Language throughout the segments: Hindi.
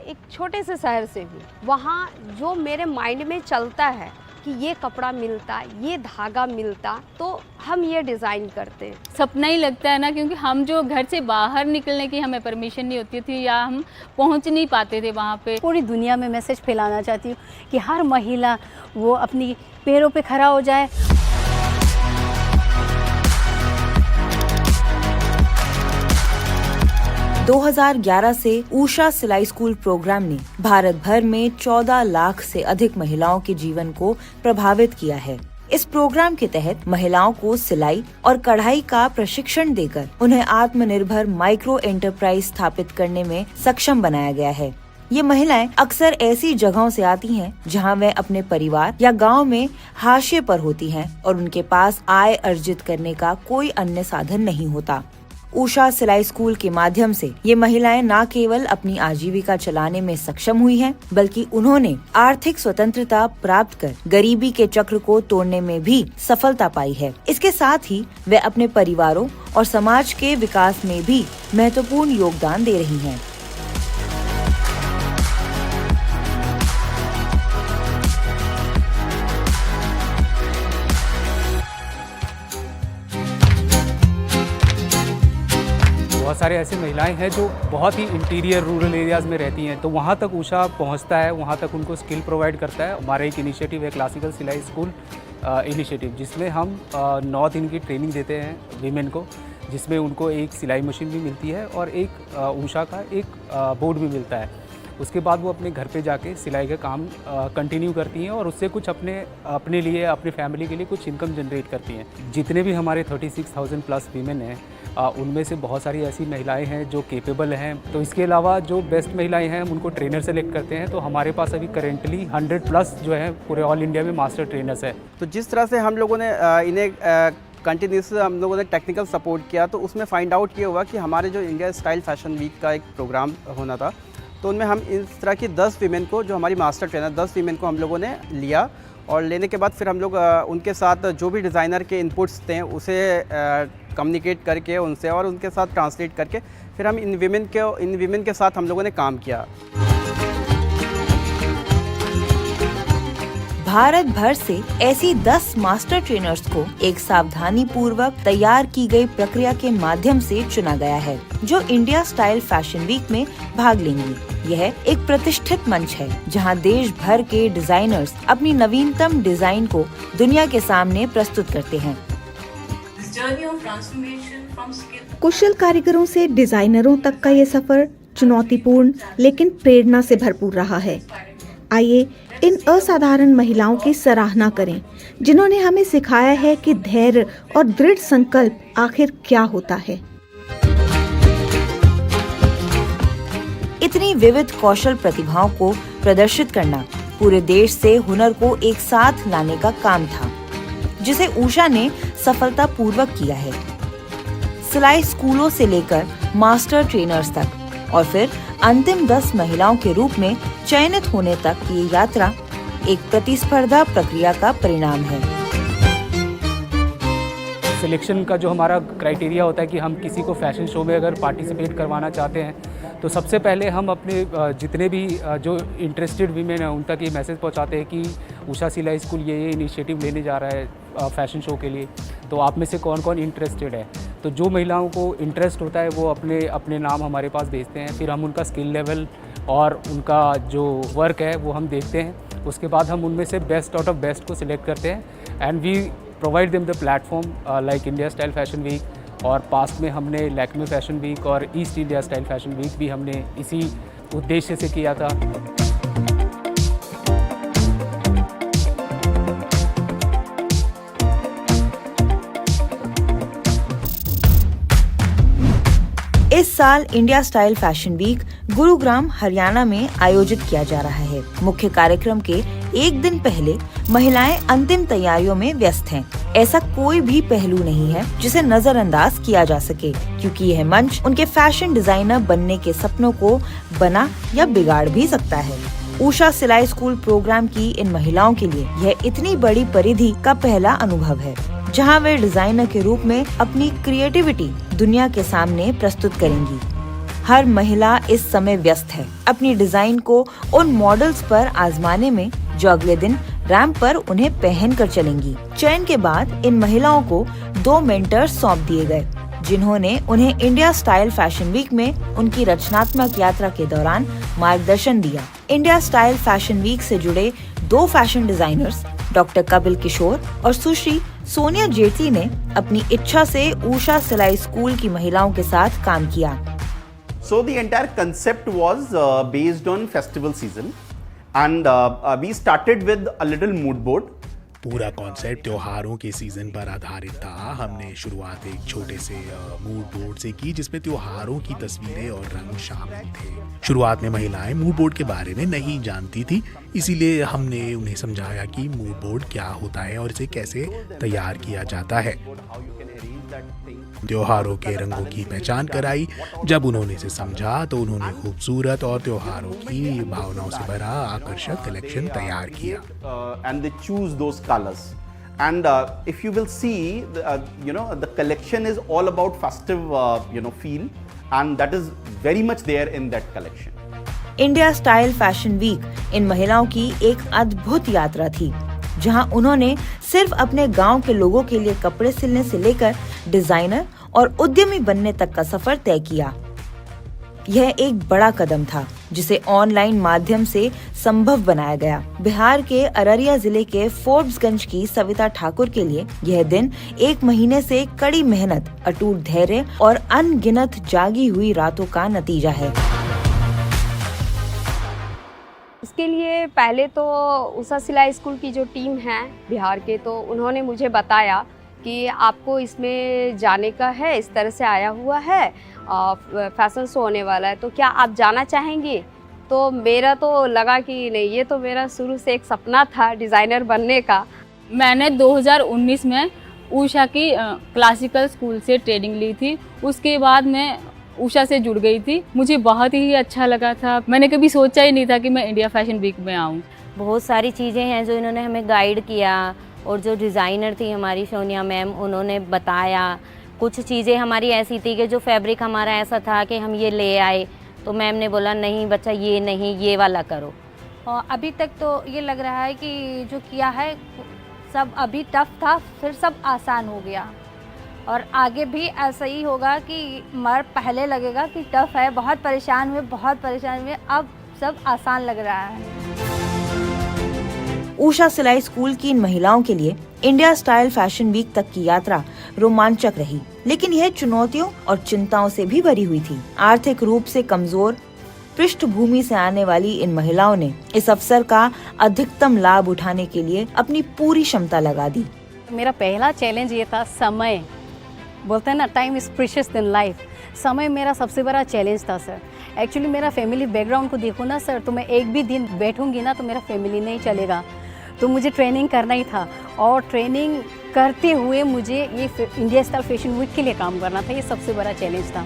एक छोटे से शहर से हूँ, वहाँ जो मेरे माइंड में चलता है कि ये कपड़ा मिलता, ये धागा मिलता, तो हम ये डिज़ाइन करते हैं। सपना ही लगता है ना, क्योंकि हम जो घर से बाहर निकलने की हमें परमिशन नहीं होती थी या हम पहुंच नहीं पाते थे वहाँ पे। पूरी दुनिया में मैसेज फैलाना चाहती हूँ कि हर महिला वो अपनी पैरों पे खड़ा हो जाए। – 2011 से ऊषा सिलाई स्कूल प्रोग्राम ने भारत भर में 14 लाख से अधिक महिलाओं के जीवन को प्रभावित किया है। इस प्रोग्राम के तहत महिलाओं को सिलाई और कढ़ाई का प्रशिक्षण देकर उन्हें आत्मनिर्भर माइक्रो एंटरप्राइज स्थापित करने में सक्षम बनाया गया है। ये महिलाएं अक्सर ऐसी जगहों से आती हैं जहां वे अपने परिवार या गांव में हाशिए पर होती हैं और उनके पास आय अर्जित करने का कोई अन्य साधन नहीं होता। ऊषा सिलाई स्कूल के माध्यम से ये महिलाएं न केवल अपनी आजीविका चलाने में सक्षम हुई हैं, बल्कि उन्होंने आर्थिक स्वतंत्रता प्राप्त कर गरीबी के चक्र को तोड़ने में भी सफलता पाई है। इसके साथ ही वे अपने परिवारों और समाज के विकास में भी महत्वपूर्ण योगदान दे रही हैं। बहुत सारे ऐसे महिलाएं हैं जो बहुत ही इंटीरियर रूरल एरियाज़ में रहती हैं, तो वहाँ तक ऊषा पहुँचता है, वहाँ तक उनको स्किल प्रोवाइड करता है। हमारा एक इनिशिएटिव है क्लासिकल सिलाई स्कूल इनिशिएटिव, जिसमें हम 9 दिन की ट्रेनिंग देते हैं वीमेन को, जिसमें उनको एक सिलाई मशीन भी मिलती है और एक ऊषा का एक बोर्ड भी मिलता है। उसके बाद वो अपने घर पे जाके सिलाई का काम कंटिन्यू करती हैं और उससे कुछ अपने लिए, अपनी फैमिली के लिए कुछ इनकम जनरेट करती हैं। जितने भी हमारे 36,000 प्लस वीमेन हैं, उनमें से बहुत सारी ऐसी महिलाएं हैं जो केपेबल हैं। तो इसके अलावा जो बेस्ट महिलाएं हैं हम उनको ट्रेनर सेलेक्ट करते हैं। तो हमारे पास अभी करेंटली 100 प्लस जो है पूरे ऑल इंडिया में मास्टर ट्रेनर्स है। तो जिस तरह से हम लोगों ने इन्हें कंटिन्यूस हम लोगों ने टेक्निकल सपोर्ट किया, तो उसमें फाइंड आउट ये हुआ कि हमारे जो इंडिया स्टाइल फैशन वीक का एक प्रोग्राम होना था, तो उनमें हम इस तरह की 10 वीमेन को, जो हमारी मास्टर ट्रेनर 10 वीमेन को हम लोगों ने लिया, और लेने के बाद फिर हम लोग उनके साथ जो भी डिज़ाइनर के इनपुट्स थे उसे कम्युनिकेट करके उनसे और उनके साथ ट्रांसलेट करके फिर हम इन वीमेन के साथ हम लोगों ने काम किया। भारत भर से ऐसी 10 मास्टर ट्रेनर्स को एक सावधानी पूर्वक तैयार की गई प्रक्रिया के माध्यम से चुना गया है, जो इंडिया स्टाइल फैशन वीक में भाग लेंगी। यह एक प्रतिष्ठित मंच है जहां देश भर के डिजाइनर्स अपनी नवीनतम डिजाइन को दुनिया के सामने प्रस्तुत करते हैं। कुशल कारीगरों से डिजाइनरों तक का ये सफर चुनौतीपूर्ण लेकिन प्रेरणा से भरपूर रहा है। आइए इन असाधारण महिलाओं की सराहना करें, जिन्होंने हमें सिखाया है कि धैर्य और दृढ़ संकल्प आखिर क्या होता है। इतनी विविध कौशल प्रतिभाओं को प्रदर्शित करना पूरे देश से हुनर को एक साथ लाने का काम था, जिसे ऊषा ने सफलतापूर्वक किया है। सिलाई स्कूलों से लेकर मास्टर ट्रेनर्स तक और फिर अंतिम 10 महिलाओं के रूप में चयनित होने तक ये यात्रा एक प्रतिस्पर्धा प्रक्रिया का परिणाम है। सिलेक्शन का जो हमारा क्राइटेरिया होता है कि हम किसी को फैशन शो में अगर पार्टिसिपेट करवाना चाहते हैं, तो सबसे पहले हम अपने जितने भी जो इंटरेस्टेड वीमेन हैं उन तक ये मैसेज पहुंचाते हैं कि ऊषा सिलाई स्कूल ये इनिशिएटिव लेने जा रहा है फैशन शो के लिए, तो आप में से कौन कौन इंटरेस्टेड है। तो जो महिलाओं को इंटरेस्ट होता है वो अपने नाम हमारे पास भेजते हैं, फिर हम उनका स्किल लेवल और उनका जो वर्क है वो हम देखते हैं। उसके बाद हम उनमें से बेस्ट आउट ऑफ बेस्ट को सिलेक्ट करते हैं and we provide them the platform like India style fashion week, और पास्ट में हमने लैक्मे फैशन वीक और east India style fashion week भी हमने इसी उद्देश्य से किया था। इस साल India style fashion week Gurugram Haryana में आयोजित किया जा रहा है। मुख्य कार्यक्रम के एक दिन पहले महिलाएं अंतिम तैयारियों में व्यस्त हैं। ऐसा कोई भी पहलू नहीं है जिसे नजरअंदाज किया जा सके, क्योंकि यह मंच उनके फैशन डिजाइनर बनने के सपनों को बना या बिगाड़ भी सकता है। ऊषा सिलाई स्कूल प्रोग्राम की इन महिलाओं के लिए यह इतनी बड़ी परिधि का पहला अनुभव है, जहां वे डिजाइनर के रूप में अपनी क्रिएटिविटी दुनिया के सामने प्रस्तुत करेंगी। हर महिला इस समय व्यस्त है अपनी डिजाइन को उन मॉडल्स पर आजमाने में जो अगले दिन रैंप पर उन्हें पहन कर चलेंगी। चयन के बाद इन महिलाओं को 2 मेंटर्स सौंप दिए गए, जिन्होंने उन्हें इंडिया स्टाइल फैशन वीक में उनकी रचनात्मक यात्रा के दौरान मार्गदर्शन दिया। इंडिया स्टाइल फैशन वीक से जुड़े 2 फैशन डिजाइनर्स डॉक्टर कपिल किशोर और सुश्री सोनिया जेटली ने अपनी इच्छा से उषा सिलाई स्कूल की महिलाओं के साथ काम किया। So the entire concept was based on festival season, and we started with a little mood board. पूरा कॉन्सेप्ट त्योहारों के सीजन पर आधारित था। हमने शुरुआत एक छोटे से मूड बोर्ड से की जिसमें त्योहारों की तस्वीरें और रंग शामिल थे। शुरुआत में महिलाएं मूड बोर्ड के बारे में नहीं जानती थी, इसीलिए हमने उन्हें समझाया कि मूड बोर्ड क्या होता है और इसे कैसे तैयार किया जाता है। त्योहारों के रंगों की पहचान कराई। जब उन्होंने इसे समझा तो उन्होंने खूबसूरत और त्योहारों की भावनाओं से भरा आकर्षक कलेक्शन तैयार किया। And they choose those colors. And if you will see, the collection is all about festive, feel, and that is very much there in that collection. India style fashion week इन महिलाओं की एक अद्भुत यात्रा थी, जहां उन्होंने सिर्फ अपने गांव के लोगों के लिए कपड़े सिलने से लेकर डिजाइनर और उद्यमी बनने तक का सफर तय किया। यह एक बड़ा कदम था जिसे ऑनलाइन माध्यम से संभव बनाया गया। बिहार के अररिया जिले के फोर्ब्सगंज की सविता ठाकुर के लिए यह दिन 1 महीने से कड़ी मेहनत, अटूट धैर्य और अनगिनत जागी हुई रातों का नतीजा है। इसके लिए पहले तो उषा सिलाई स्कूल की जो टीम है बिहार के, तो उन्होंने मुझे बताया कि आपको इसमें जाने का है, इस तरह से आया हुआ है, फैशन शो होने वाला है, तो क्या आप जाना चाहेंगे? तो मेरा तो लगा कि नहीं, ये तो मेरा शुरू से एक सपना था डिज़ाइनर बनने का। मैंने 2019 में उषा की क्लासिकल स्कूल से ट्रेनिंग ली थी। उसके बाद मैं उषा से जुड़ गई थी। मुझे बहुत ही अच्छा लगा था। मैंने कभी सोचा ही नहीं था कि मैं इंडिया फैशन वीक में आऊँ। बहुत सारी चीज़ें हैं जो इन्होंने हमें गाइड किया, और जो डिज़ाइनर थी हमारी सोनिया मैम, उन्होंने बताया। कुछ चीज़ें हमारी ऐसी थी कि जो फैब्रिक हमारा ऐसा था कि हम ये ले आए, तो मैम ने बोला नहीं बच्चा ये नहीं, ये वाला करो। और अभी तक तो ये लग रहा है कि जो किया है सब अभी टफ था, फिर सब आसान हो गया, और आगे भी ऐसा ही होगा कि पहले लगेगा कि टफ है, बहुत परेशान हुए, अब सब आसान लग रहा है। उषा सिलाई स्कूल की इन महिलाओं के लिए इंडिया स्टाइल फैशन वीक तक की यात्रा रोमांचक रही, लेकिन यह चुनौतियों और चिंताओं से भी भरी हुई थी। आर्थिक रूप से कमजोर पृष्ठभूमि से आने वाली इन महिलाओं ने इस अवसर का अधिकतम लाभ उठाने के लिए अपनी पूरी क्षमता लगा दी। मेरा पहला चैलेंज ये था समय। बोलते हैं ना, time is precious in life. समय मेरा सबसे बड़ा चैलेंज था सर। एक्चुअली मेरा फैमिली बैकग्राउंड को देखो ना सर, तो मैं एक भी दिन बैठूंगी ना तो मेरा फैमिली नहीं चलेगा, तो मुझे ट्रेनिंग करना ही था, और ट्रेनिंग करते हुए मुझे ये इंडिया स्टाइल फैशन वीक के लिए काम करना था। ये सबसे बड़ा चैलेंज था।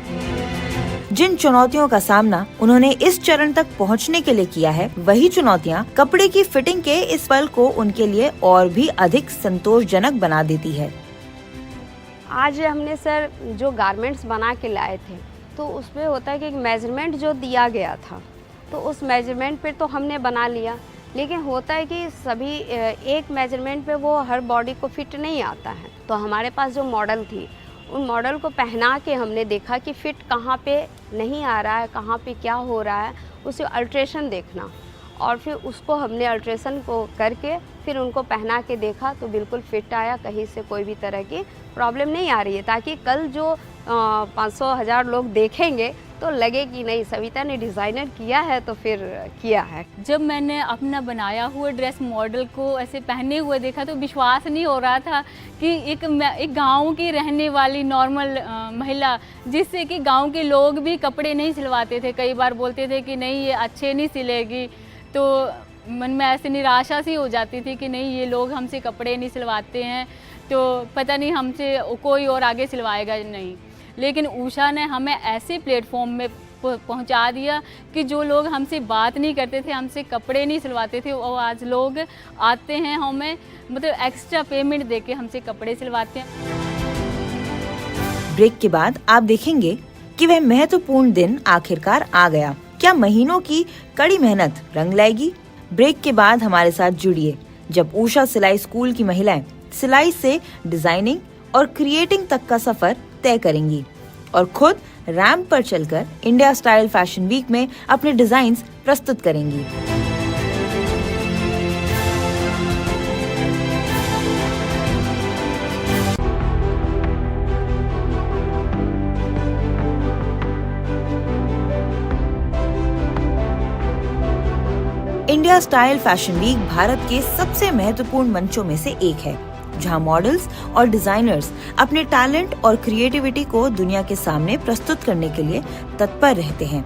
जिन चुनौतियों का सामना उन्होंने इस चरण तक पहुंचने के लिए किया है, वही चुनौतियां कपड़े की फिटिंग के इस पल को उनके लिए और भी अधिक संतोषजनक बना देती है। आज हमने सर जो गारमेंट्स बना के लाए थे, तो उसमें होता है कि एक मेजरमेंट जो दिया गया था, तो उस मेजरमेंट पे तो हमने बना लिया, लेकिन होता है कि सभी एक मेजरमेंट पे वो हर बॉडी को फिट नहीं आता है। तो हमारे पास जो मॉडल थी, उन मॉडल को पहना के हमने देखा कि फिट कहाँ पे नहीं आ रहा है, कहाँ पे क्या हो रहा है, उसे अल्ट्रेशन देखना, और फिर उसको हमने अल्ट्रेशन को करके फिर उनको पहना के देखा तो बिल्कुल फिट आया, कहीं से कोई भी तरह की प्रॉब्लम नहीं आ रही है, ताकि कल जो 500,000 लोग देखेंगे तो लगे कि नहीं, सविता ने डिज़ाइनर किया है तो फिर किया है। जब मैंने अपना बनाया हुआ ड्रेस मॉडल को ऐसे पहने हुए देखा तो विश्वास नहीं हो रहा था कि एक गांव की रहने वाली नॉर्मल महिला, जिससे कि गांव के लोग भी कपड़े नहीं सिलवाते थे, कई बार बोलते थे कि नहीं ये अच्छे नहीं सिलेगी, तो मन में ऐसे निराशा सी हो जाती थी कि नहीं ये लोग हमसे कपड़े नहीं सिलवाते हैं, तो पता नहीं हमसे कोई और आगे सिलवाएगा नहीं। लेकिन उषा ने हमें ऐसे प्लेटफॉर्म में पहुंचा दिया कि जो लोग हमसे बात नहीं करते थे, हमसे कपड़े नहीं सिलवाते थे, वो आज लोग आते हैं, हमें मतलब एक्स्ट्रा पेमेंट देके हमसे कपड़े सिलवाते हैं। ब्रेक के बाद आप देखेंगे कि वह महत्वपूर्ण दिन आखिरकार आ गया। क्या महीनों की कड़ी मेहनत रंग लाएगी? ब्रेक के बाद हमारे साथ जुड़िए जब उषा सिलाई स्कूल की महिलाएं सिलाई से डिजाइनिंग और क्रिएटिंग तक का सफर तय करेंगी और खुद रैंप पर चलकर इंडिया स्टाइल फैशन वीक में अपने डिजाइन्स प्रस्तुत करेंगी। India style fashion week Bharat के सबसे महत्वपूर्ण मंचों में से एक है, जहां मॉडल्स और डिजाइनर्स अपने टैलेंट और क्रिएटिविटी को दुनिया के सामने प्रस्तुत करने के लिए तत्पर रहते हैं।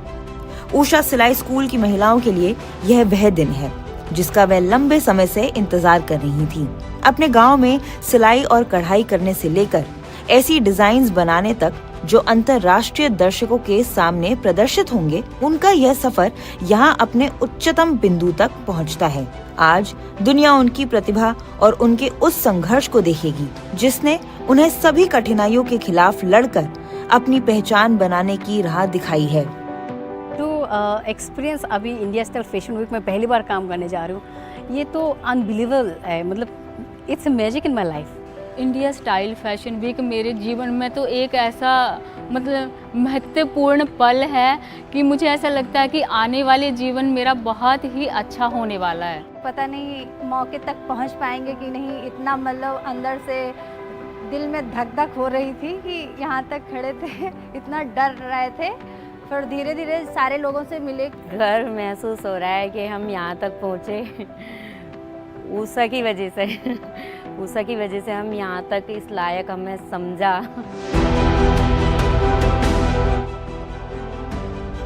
उषा सिलाई स्कूल की महिलाओं के लिए यह वह दिन है जिसका वह लंबे समय से इंतजार कर रही थी। अपने गांव में सिलाई और कढ़ाई करने से लेकर ऐसी डिजाइन्स बनाने तक जो अंतर्राष्ट्रीय दर्शकों के सामने प्रदर्शित होंगे, उनका यह सफर यहाँ अपने उच्चतम बिंदु तक पहुँचता है। आज दुनिया उनकी प्रतिभा और उनके उस संघर्ष को देखेगी जिसने उन्हें सभी कठिनाइयों के खिलाफ लड़कर अपनी पहचान बनाने की राह दिखाई है। तो एक्सपीरियंस अभी इंडिया स्टाइल फैशन वीक में पहली बार काम करने जा रही हूँ, ये तो अनबिलीवेबल है, मतलब it's magic in my life. India style fashion week मेरे जीवन में तो एक ऐसा मतलब महत्वपूर्ण पल है कि मुझे ऐसा लगता है कि आने वाले जीवन मेरा बहुत ही अच्छा होने वाला है। पता नहीं मौके तक पहुंच पाएंगे कि नहीं, इतना मतलब अंदर से दिल में धक धक हो रही थी कि यहाँ तक खड़े थे, इतना डर रहे थे। फिर धीरे धीरे सारे लोगों से मिले, गर्व महसूस हो रहा है कि हम यहाँ तक पहुँचे। उषा की वजह से उषा की वजह से हम यहाँ तक इस लायक हमें समझा।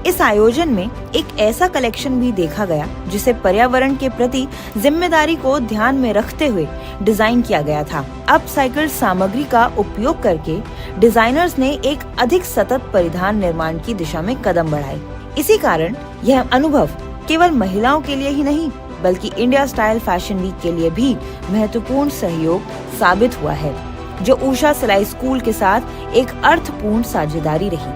इस आयोजन में एक ऐसा कलेक्शन भी देखा गया जिसे पर्यावरण के प्रति जिम्मेदारी को ध्यान में रखते हुए डिजाइन किया गया था। अपसाइकिल्ड सामग्री का उपयोग करके डिजाइनर्स ने एक अधिक सतत परिधान निर्माण की दिशा में कदम बढ़ाए। इसी कारण यह अनुभव केवल महिलाओं के लिए ही नहीं बल्कि इंडिया स्टाइल फैशन वीक के लिए भी महत्वपूर्ण सहयोग साबित हुआ है, जो उषा सिलाई स्कूल के साथ एक अर्थपूर्ण साझेदारी रही।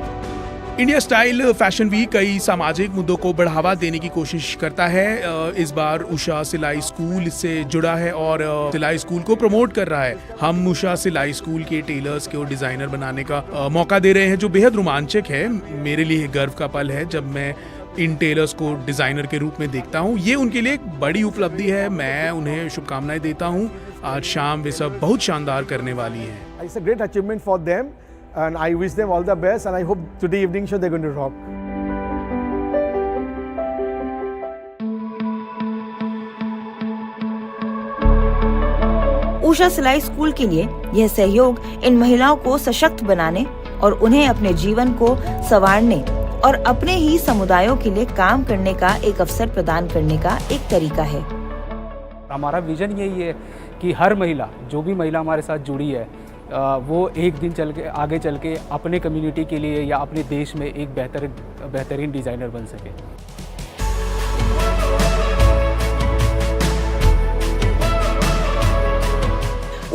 इंडिया स्टाइल फैशन वीक कई सामाजिक मुद्दों को बढ़ावा देने की कोशिश करता है। इस बार उषा सिलाई स्कूल से जुड़ा है और सिलाई स्कूल को प्रमोट कर रहा है। हम उषा सिलाई स्कूल के टेलर्स को डिजाइनर बनाने का मौका दे रहे हैं, जो बेहद रोमांचक है। मेरे लिए गर्व का पल है जब मैं इन टेलर्स को डिजाइनर के रूप में देखता हूँ। ये उनके लिए एक बड़ी उपलब्धि है, मैं उन्हें शुभकामनाएं देता हूँ। आज शाम वे सब बहुत शानदार करने वाली हैं। It's a great achievement for them and I wish them all the best and I hope today evening show they're going to rock. Usha सिलाई स्कूल के लिए यह सहयोग इन महिलाओं को सशक्त बनाने और उन्हें अपने जीवन को संवारने और अपने ही समुदायों के लिए काम करने का एक अवसर प्रदान करने का एक तरीका है। हमारा विजन यही है कि हर महिला, जो भी महिला हमारे साथ जुड़ी है, वो एक दिन आगे चल के अपने कम्युनिटी के लिए या अपने देश में एक बेहतरीन डिज़ाइनर बन सके।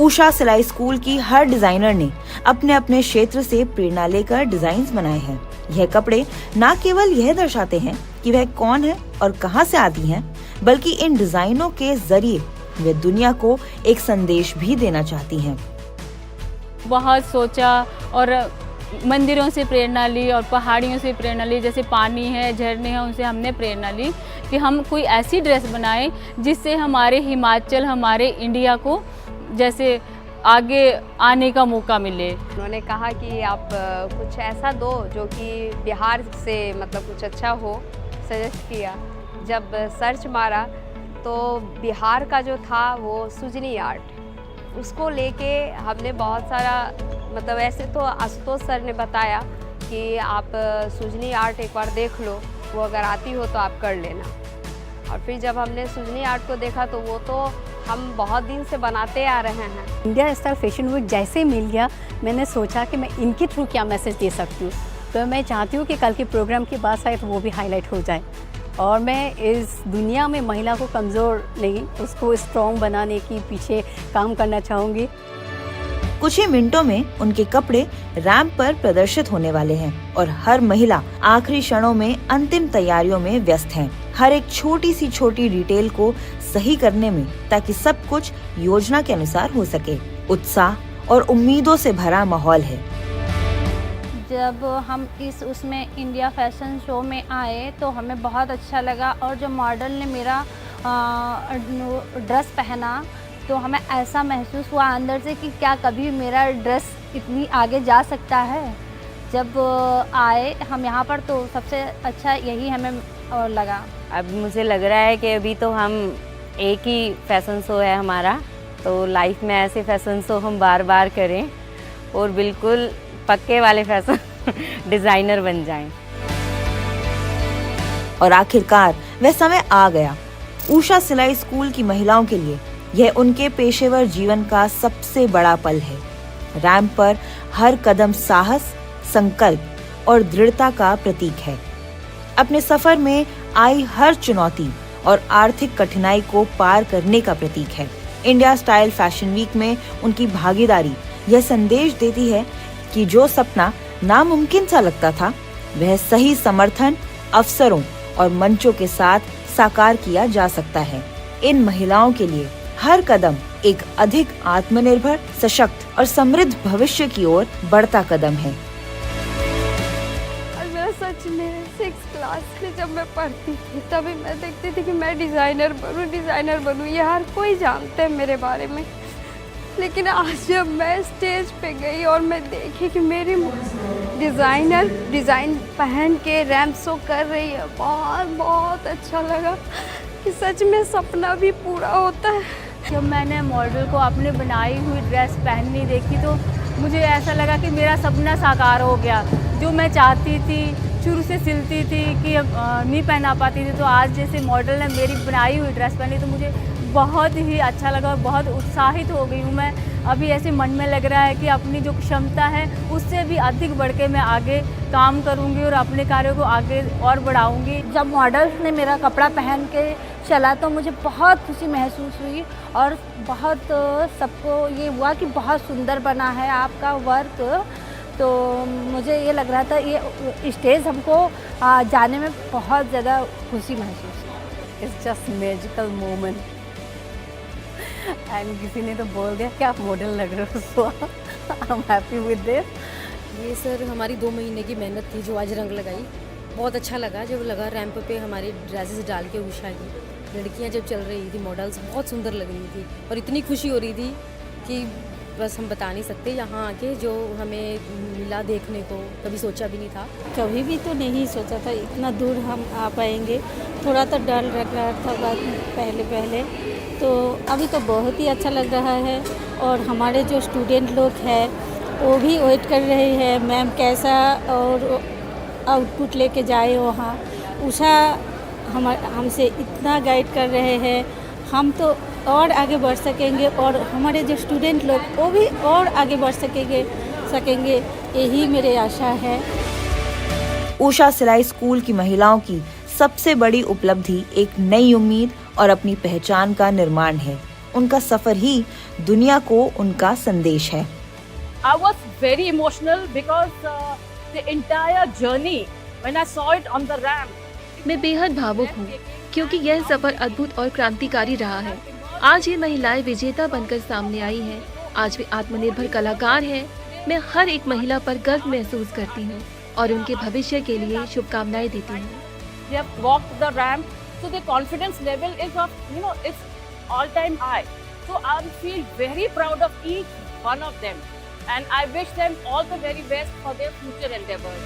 उषा सिलाई स्कूल की हर डिजाइनर ने अपने अपने क्षेत्र से प्रेरणा लेकर डिजाइन्स बनाए हैं। यह कपड़े न केवल यह दर्शाते हैं कि वह कौन है और कहां से आती हैं, बल्कि इन डिजाइनों के जरिए वे दुनिया को एक संदेश भी देना चाहती हैं। बहुत सोचा और मंदिरों से प्रेरणा ली और पहाड़ियों से प्रेरणा ली, जैसे पानी है, झरने हैं, उनसे हमने प्रेरणा ली कि हम कोई ऐसी ड्रेस बनाएं जिससे हमारे हिमाचल, हमारे इंडिया को जैसे आगे आने का मौका मिले। उन्होंने कहा कि आप कुछ ऐसा दो जो कि बिहार से मतलब कुछ अच्छा हो, सजेस्ट किया। जब सर्च मारा तो बिहार का जो था वो सुजनी आर्ट, उसको लेके हमने बहुत सारा मतलब ऐसे तो आशुतोष सर ने बताया कि आप सुजनी आर्ट एक बार देख लो, वो अगर आती हो तो आप कर लेना। और फिर जब हमने सुजनी आर्ट को देखा तो वो तो हम बहुत दिन से बनाते आ रहे हैं। इंडिया स्टाइल फैशन वीक जैसे मिल गया, मैंने सोचा कि मैं इनके थ्रू क्या मैसेज दे सकती हूँ। तो मैं चाहती हूँ कि कल के प्रोग्राम के बाद शायद वो भी हाईलाइट हो जाए और मैं इस दुनिया में महिला को कमज़ोर नहीं, उसको स्ट्रॉन्ग बनाने की पीछे काम करना चाहूँगी। कुछ ही मिनटों में उनके कपड़े रैंप पर प्रदर्शित होने वाले हैं और हर महिला आखिरी क्षणों में अंतिम तैयारियों में व्यस्त हैं। हर एक छोटी सी छोटी डिटेल को सही करने में, ताकि सब कुछ योजना के अनुसार हो सके। उत्साह और उम्मीदों से भरा माहौल है। जब हम उसमें इंडिया फैशन शो में आए तो हमें बहुत अच्छा लगा, और जो मॉडल ने मेरा ड्रेस पहना तो हमें ऐसा महसूस हुआ अंदर से कि क्या कभी मेरा ड्रेस इतनी आगे जा सकता है। जब आए हम यहाँ पर तो सबसे अच्छा यही हमें और लगा। अब मुझे लग रहा है कि अभी तो हम एक ही फैशन शो है हमारा, तो लाइफ में ऐसे फैशन शो हम बार बार करें और बिल्कुल पक्के वाले फैशन डिज़ाइनर बन जाएं। और आखिरकार वह समय आ गया। उषा सिलाई स्कूल की महिलाओं के लिए यह उनके पेशेवर जीवन का सबसे बड़ा पल है। रैंप पर हर कदम साहस, संकल्प और दृढ़ता का प्रतीक है। अपने सफर में आई हर चुनौती और आर्थिक कठिनाई को पार करने का प्रतीक है। इंडिया स्टाइल फैशन वीक में उनकी भागीदारी यह संदेश देती है कि जो सपना नामुमकिन सा लगता था, वह सही समर्थन, अवसरों और मंचों के साथ साकार किया जा सकता है। इन महिलाओं के लिए हर कदम एक अधिक आत्मनिर्भर, सशक्त और समृद्ध भविष्य की ओर बढ़ता कदम है। मैं सच में 6th क्लास में जब मैं पढ़ती थी तभी मैं देखती थी कि मैं डिज़ाइनर बनूं। ये हर कोई जानते हैं मेरे बारे में। लेकिन आज जब मैं स्टेज पे गई और मैं देखी कि मेरी डिज़ाइन पहन के रैंप शो कर रही है, बहुत अच्छा लगा कि सच में सपना भी पूरा होता है। जब मैंने मॉडल को अपने बनाई हुई ड्रेस पहननी देखी तो मुझे ऐसा लगा कि मेरा सपना साकार हो गया। जो मैं चाहती थी, शुरू से सिलती थी कि नहीं पहना पाती थी, तो आज जैसे मॉडल ने मेरी बनाई हुई ड्रेस पहनी तो मुझे बहुत ही अच्छा लगा और बहुत उत्साहित हो गई हूँ मैं। अभी ऐसे मन में लग रहा है कि अपनी जो क्षमता है उससे भी अधिक बढ़ के मैं आगे काम करूँगी और अपने कार्यों को आगे और बढ़ाऊँगी। जब मॉडल्स ने मेरा कपड़ा पहन के चला तो मुझे बहुत खुशी महसूस हुई और बहुत सबको ये हुआ कि बहुत सुंदर बना है आपका वर्क। तो मुझे ये लग रहा था ये स्टेज हमको जाने में बहुत ज़्यादा खुशी महसूस हुई। It's just magical moment. And किसी ने तो बोल दिया कि आप मॉडल लग रहे हो, so I am happy with this. ये सर हमारी 2 महीने की मेहनत थी जो आज रंग लगाई। बहुत अच्छा लगा जब लगा रैंप पे हमारी ड्रेसेस डाल के उषा की लड़कियां जब चल रही थी, मॉडल्स बहुत सुंदर लग रही थी और इतनी खुशी हो रही थी कि बस हम बता नहीं सकते। यहाँ आके जो हमें मिला देखने को, कभी सोचा भी नहीं था। कभी भी तो नहीं सोचा था इतना दूर हम आ पाएंगे। थोड़ा तो डर लग रहा था पहले, तो अभी तो बहुत ही अच्छा लग रहा है। और हमारे जो स्टूडेंट लोग हैं वो भी वेट कर रहे हैं मैम कैसा और आउटपुट लेके जाए वहाँ। उषा हमसे इतना गाइड कर रहे हैं, हम तो और आगे बढ़ सकेंगे और हमारे जो स्टूडेंट लोग वो भी और आगे बढ़ सकेंगे, यही मेरी आशा है। उषा सिलाई स्कूल की महिलाओं की सबसे बड़ी उपलब्धि एक नई उम्मीद और अपनी पहचान का निर्माण है। उनका सफर ही दुनिया को उनका संदेश है। I was very emotional because the entire journey when I saw it on the ramp. मैं बेहद भावुक हूँ क्योंकि यह सफर अद्भुत और क्रांतिकारी रहा है। आज ये महिलाएं विजेता बनकर सामने आई हैं। आज वे आत्मनिर्भर कलाकार हैं। मैं हर एक महिला पर गर्व महसूस करती हूँ और उनके भविष्य के लिए शुभकामनाएं देती हूँ। They have walked the ramp, so the confidence level is of, it's all time high. So I feel very proud of each one of them, and I wish them all the very best for their future endeavors.